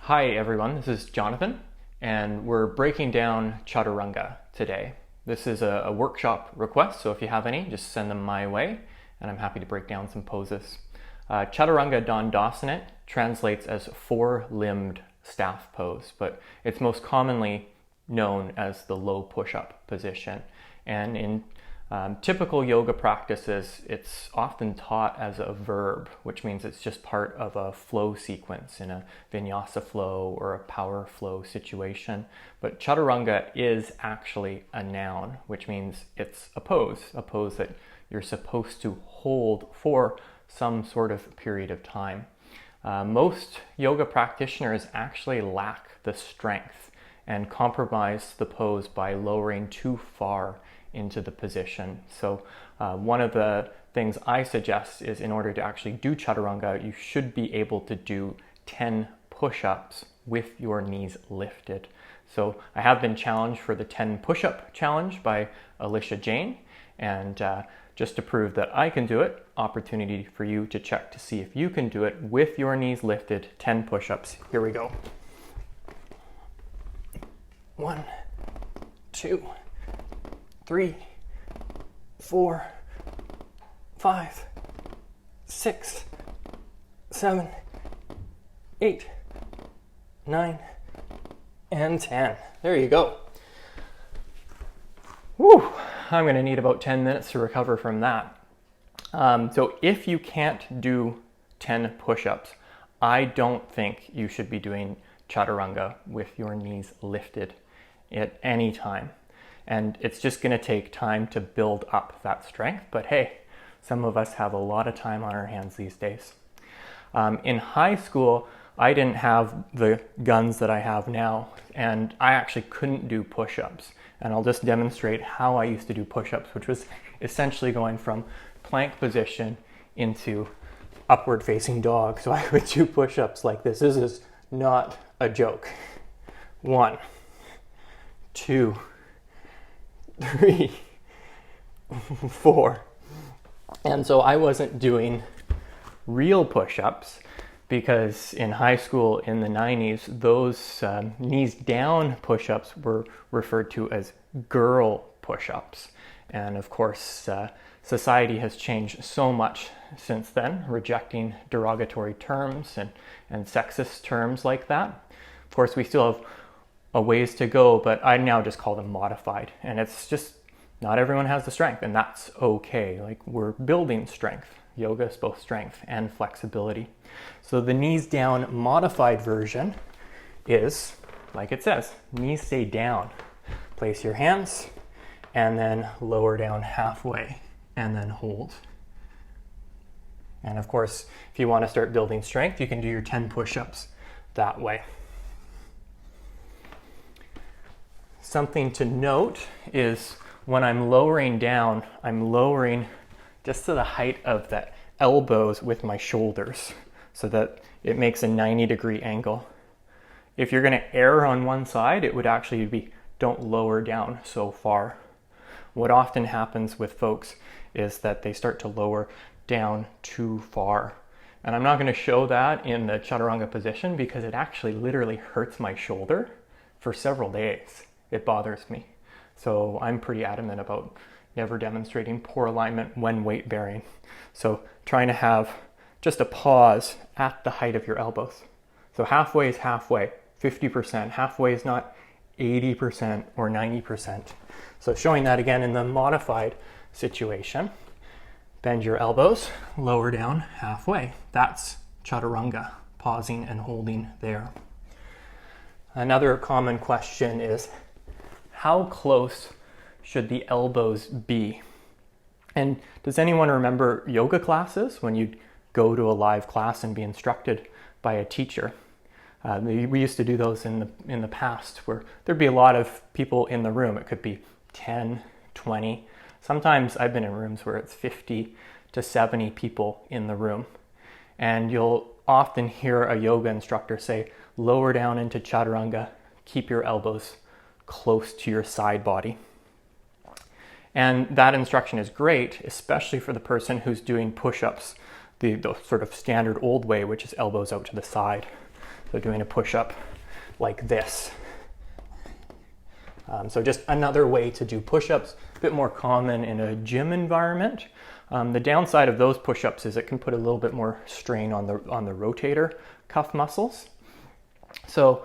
Hi everyone, this is Jonathan, and we're breaking down Chaturanga today. This is a workshop request, so if you have any, just send them my way, and I'm happy to break down some poses. Chaturanga Dandasana translates as four-limbed staff pose, but it's most commonly known as the low push-up position. And in typical yoga practices, it's often taught as a verb, which means it's just part of a flow sequence in a vinyasa flow or a power flow situation. But Chaturanga is actually a noun, which means it's a pose that you're supposed to hold for some sort of period of time. Most yoga practitioners actually lack the strength and compromise the pose by lowering too far into the position. So one of the things I suggest is, in order to actually do Chaturanga, you should be able to do 10 push-ups with your knees lifted. So I have been challenged for the 10 push-up challenge by Alicia Jane, and just to prove that I can do it, opportunity for you to check to see if you can do it with your knees lifted, 10 push-ups. Here we go. 1, 2, 3, 4, 5, 6, 7, 8, 9, and 10. There you go. Woo! I'm going to need about 10 minutes to recover from that. So if you can't do 10 push-ups, I don't think you should be doing Chaturanga with your knees lifted at any time. And it's just going to take time to build up that strength. But hey, some of us have a lot of time on our hands these days. In high school, I didn't have the guns that I have now, and I actually couldn't do push-ups. And I'll just demonstrate how I used to do push-ups, which was essentially going from plank position into upward facing dog. So I would do push-ups like this. This is not a joke. 1, 2, 3, 4. And so I wasn't doing real push-ups, because in high school in the 90s, those knees down push-ups were referred to as girl push-ups. And of course, society has changed so much since then, rejecting derogatory terms and sexist terms like that. Of course, we still have a ways to go, but I now just call them modified. And it's just, not everyone has the strength, and that's okay. Like, we're building strength. Yoga is both strength and flexibility. So the knees down modified version is, like it says, knees stay down. Place your hands and then lower down halfway and then hold. And of course, if you want to start building strength, you can do your 10 push-ups that way. Something to note is when I'm lowering down, I'm lowering just to the height of the elbows with my shoulders so that it makes a 90-degree angle. If you're going to err on one side, it would actually be don't lower down so far. What often happens with folks is that they start to lower down too far. And I'm not going to show that in the Chaturanga position because it actually literally hurts my shoulder for several days. It bothers me. So I'm pretty adamant about never demonstrating poor alignment when weight bearing. So trying to have just a pause at the height of your elbows. So halfway is halfway, 50%. Halfway is not 80% or 90%. So showing that again in the modified situation. Bend your elbows, lower down halfway. That's Chaturanga, pausing and holding there. Another common question is, how close should the elbows be? And does anyone remember yoga classes when you'd go to a live class and be instructed by a teacher? We used to do those in the past, where there'd be a lot of people in the room. It could be 10, 20. Sometimes I've been in rooms where it's 50 to 70 people in the room. And you'll often hear a yoga instructor say, lower down into Chaturanga, keep your elbows close to your side body. And that instruction is great, especially for the person who's doing push-ups the sort of standard old way, which is elbows out to the side. So doing a push-up like this. So just another way to do push-ups, a bit more common in a gym environment. The downside of those push-ups is it can put a little bit more strain on the rotator cuff muscles. So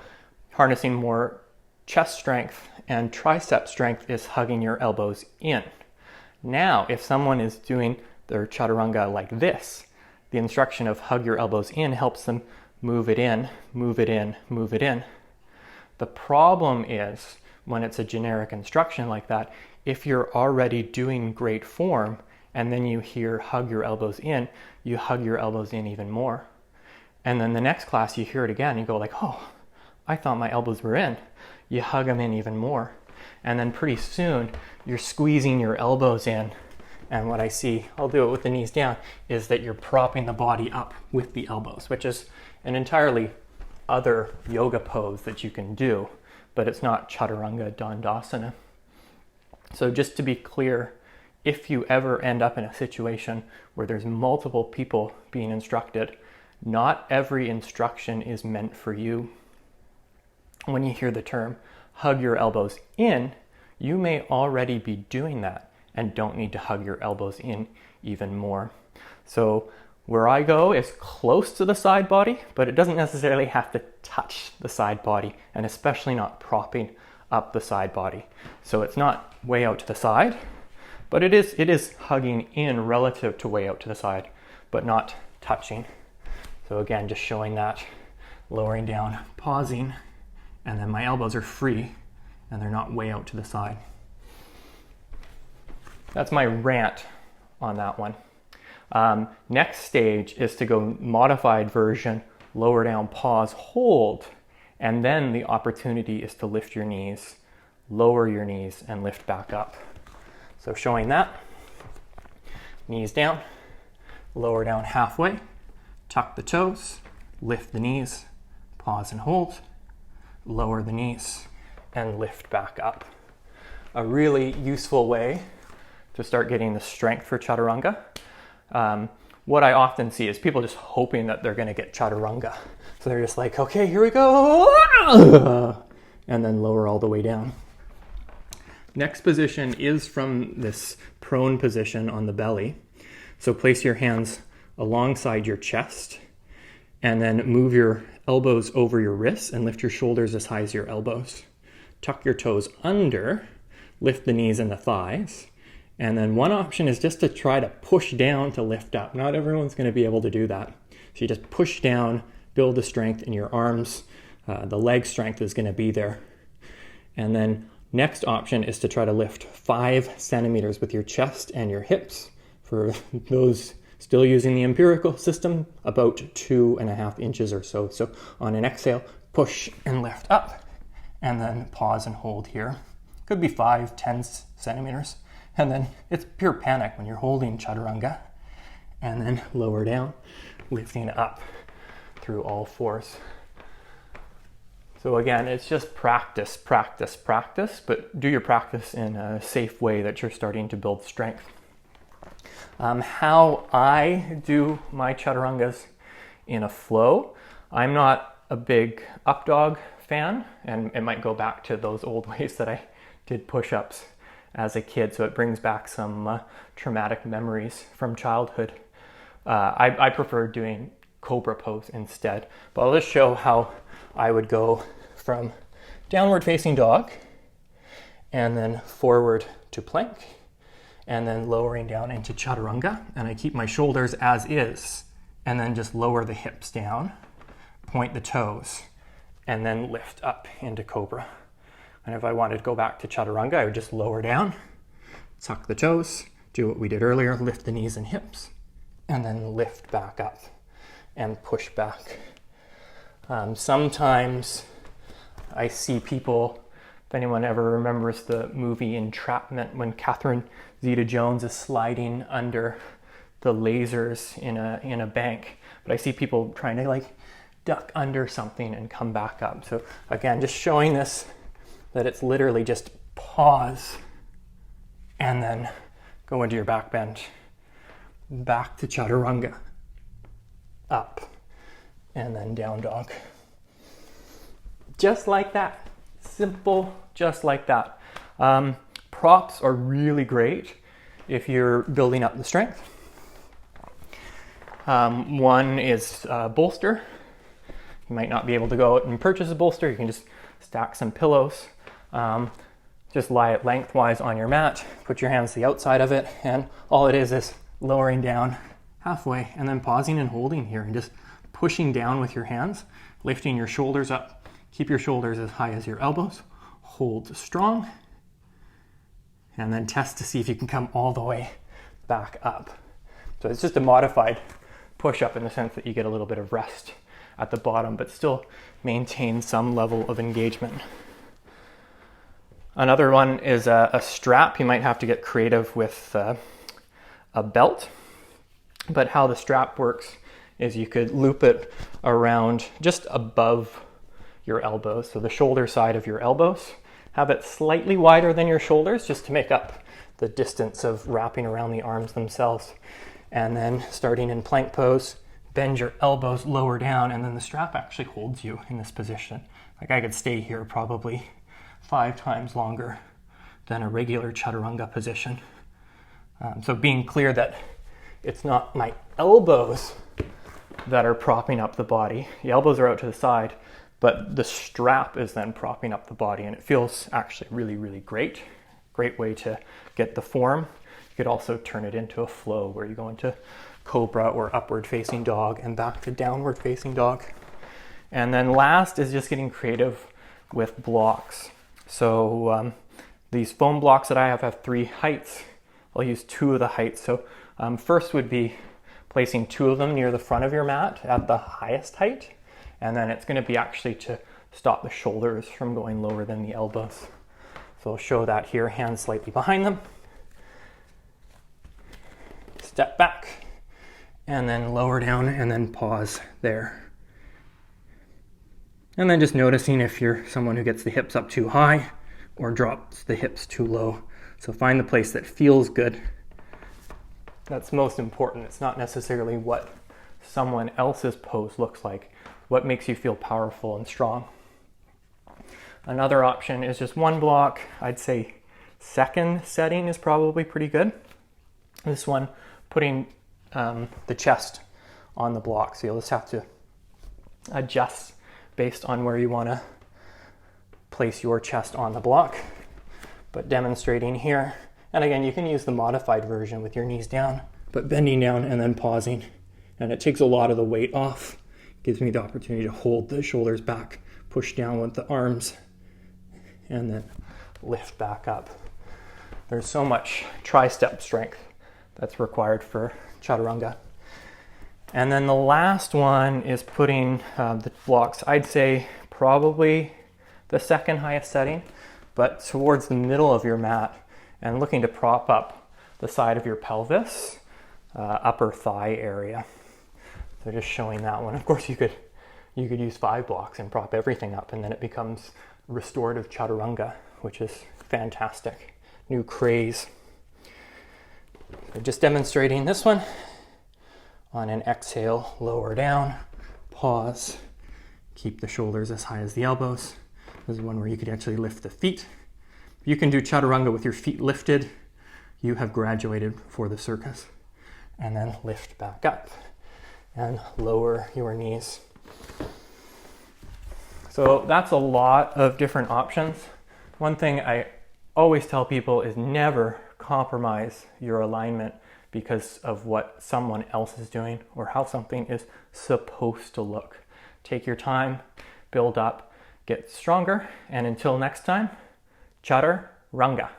harnessing more chest strength and tricep strength is hugging your elbows in. Now, if someone is doing their chaturanga like this, the instruction of hug your elbows in helps them move it in, move it in, move it in. The problem is when it's a generic instruction like that, if you're already doing great form and then you hear hug your elbows in, you hug your elbows in even more. And then the next class you hear it again, you go like, oh, I thought my elbows were in. You hug them in even more. And then pretty soon you're squeezing your elbows in. And what I see, I'll do it with the knees down, is that you're propping the body up with the elbows, which is an entirely other yoga pose that you can do, but it's not Chaturanga Dandasana. So just to be clear, if you ever end up in a situation where there's multiple people being instructed, not every instruction is meant for you. When you hear the term hug your elbows in, you may already be doing that and don't need to hug your elbows in even more. So where I go is close to the side body, but it doesn't necessarily have to touch the side body, and especially not propping up the side body. So it's not way out to the side, but it is hugging in relative to way out to the side, but not touching. So again, just showing that, lowering down, pausing, and then my elbows are free and they're not way out to the side. That's my rant on that one. Next stage is to go modified version, lower down, pause, hold, and then the opportunity is to lift your knees, lower your knees, and lift back up. So showing that, knees down, lower down halfway, tuck the toes, lift the knees, pause and hold, lower the knees, and lift back up. A really useful way to start getting the strength for chaturanga. What I often see is people just hoping that they're going to get chaturanga. So they're just like, okay, here we go. And then lower all the way down. Next position is from this prone position on the belly. So place your hands alongside your chest and then move your elbows over your wrists and lift your shoulders as high as your elbows. Tuck your toes under, lift the knees and the thighs. And then one option is just to try to push down to lift up. Not everyone's going to be able to do that. So you just push down, build the strength in your arms. The leg strength is going to be there. And then next option is to try to lift 5 centimeters with your chest and your hips. For those still using the empirical system, about 2.5 inches or so. So on an exhale, push and lift up. And then pause and hold here. Could be 5, 10 centimeters. And then it's pure panic when you're holding chaturanga. And then lower down, lifting up through all fours. So again, it's just practice, practice, practice, but do your practice in a safe way that you're starting to build strength. How I do my chaturangas in a flow, I'm not a big up dog fan, and it might go back to those old ways that I did push-ups as a kid, so it brings back some traumatic memories from childhood. I prefer doing cobra pose instead, but I'll just show how I would go from downward facing dog and then forward to plank and then lowering down into chaturanga, and I keep my shoulders as is and then just lower the hips down, point the toes, and then lift up into cobra. And if I wanted to go back to chaturanga, I would just lower down, tuck the toes, do what we did earlier, lift the knees and hips, and then lift back up and push back. Sometimes I see people, if anyone ever remembers the movie Entrapment, when Catherine Zeta-Jones is sliding under the lasers in a bank, but I see people trying to like duck under something and come back up. So again, just showing this, that it's literally just pause and then go into your back bend, back to chaturanga, up, and then down dog. Just like that. Simple, just like that. Props are really great if you're building up the strength. One is a bolster. You might not be able to go out and purchase a bolster. You can just stack some pillows. Just lie it lengthwise on your mat, put your hands to the outside of it, and all it is lowering down halfway and then pausing and holding here and just pushing down with your hands, lifting your shoulders up. Keep your shoulders as high as your elbows. Hold strong, and then test to see if you can come all the way back up. So it's just a modified push-up in the sense that you get a little bit of rest at the bottom, but still maintain some level of engagement. Another one is a strap. You might have to get creative with a belt, but how the strap works is you could loop it around just above your elbows, so the shoulder side of your elbows. Have it slightly wider than your shoulders just to make up the distance of wrapping around the arms themselves. And then starting in plank pose, bend your elbows lower down, and then the strap actually holds you in this position. Like I could stay here probably 5 times longer than a regular chaturanga position. So being clear that it's not my elbows that are propping up the body. The elbows are out to the side, but the strap is then propping up the body, and it feels actually really, really great. Great way to get the form. You could also turn it into a flow where you go into cobra or upward facing dog and back to downward facing dog. And then last is just getting creative with blocks. So these foam blocks that I have 3 heights. I'll use 2 of the heights. So first would be placing 2 of them near the front of your mat at the highest height. And then it's going to be actually to stop the shoulders from going lower than the elbows. So I'll show that here, hands slightly behind them. Step back, and then lower down, and then pause there. And then just noticing if you're someone who gets the hips up too high or drops the hips too low. So find the place that feels good. That's most important. It's not necessarily what someone else's pose looks like. What makes you feel powerful and strong. Another option is just 1 block. I'd say second setting is probably pretty good. This one, putting the chest on the block. So you'll just have to adjust based on where you want to place your chest on the block. But demonstrating here. And again, you can use the modified version with your knees down, but bending down and then pausing. And it takes a lot of the weight off. Gives me the opportunity to hold the shoulders back, push down with the arms, and then lift back up. There's so much tri-step strength that's required for chaturanga. And then the last one is putting the blocks, I'd say probably the second highest setting, but towards the middle of your mat and looking to prop up the side of your pelvis, upper thigh area. So just showing that one. Of course, you could use 5 blocks and prop everything up, and then it becomes Restorative Chaturanga, which is fantastic. New craze. So just demonstrating this one. On an exhale, lower down, pause, keep the shoulders as high as the elbows. This is one where you could actually lift the feet. If you can do chaturanga with your feet lifted, you have graduated for the circus. And then lift back up and lower your knees. So that's a lot of different options. One thing I always tell people is never compromise your alignment because of what someone else is doing or how something is supposed to look. Take your time, build up, get stronger, and until next time, Chaturanga.